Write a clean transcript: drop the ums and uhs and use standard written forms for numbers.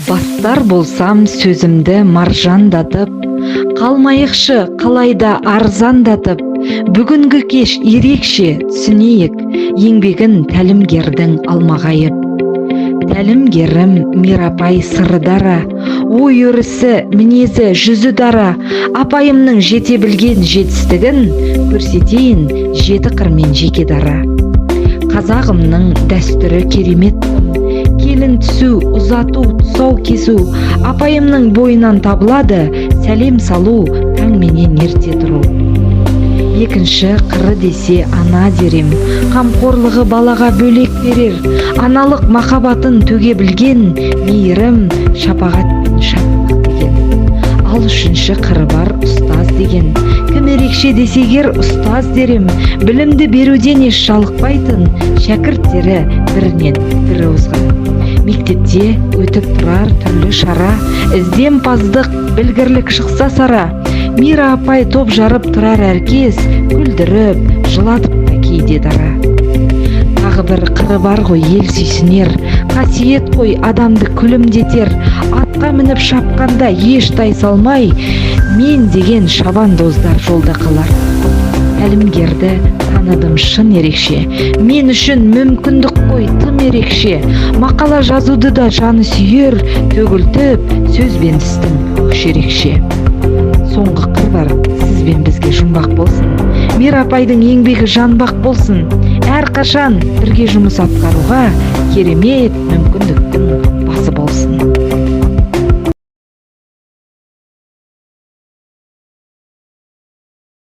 Бастар болсам сөзімді маржандатып, қалмайықшы қалайда арзандатып, бүгінгі кеш ерекше түсінейік, еңбегін тәлімгердің алмағайып. Тәлімгерім Мирапай сыры дара, ой өрісі, мінезі, жүзі дара, апайымның жете білген жетістігін көрсетейін жеті қырмен жеке дара. Қазағымның дәстүрі керемет тым, келін түсу, ұзату, тұсау кесу, апайымның бойынан табылады, сәлем салу, таңменен ерте тұру. Екінші қыры десе ана дерем, қамқорлығы балаға бөлек берер, аналық махаббатын төге білген, мейірім, шапағат пен шаттық деген. Ал үшінші қыры бар ұстаз деген, кім ерекше десегер ұстаз дерем, білімді беруден еш жалықпайтын, шәкірттері бірінен бірі озған. Мектепте өтіп тұрар түрлі шара, ізденімпаздық, білгірлік шықса сара, Мира апай топ жарып тұрар әркез, күлдіріп, жылатып та кейде дара. Тағы бір қыры бар ғой ел сүйсінер, қасиет қой адамды күлімдетер, атқа мініп шапқанда еш тайсалмай, мен деген шабандоздар жолда қалар. Тәлімгерді таныдым шын ерекше, мен үшін мүмкіндік қой тым ерекше, мақала жазуды да жаны сүйер, төгілтіп сөзбен істің күш ерекше. Соңғы қыр бар, сізбен бізге жұмбақ болсын, Мира апайдың еңбегі жанбақ болсын, әрқашан бірге жұмыс атқаруға керемет мүмкіндіктің басы болсын.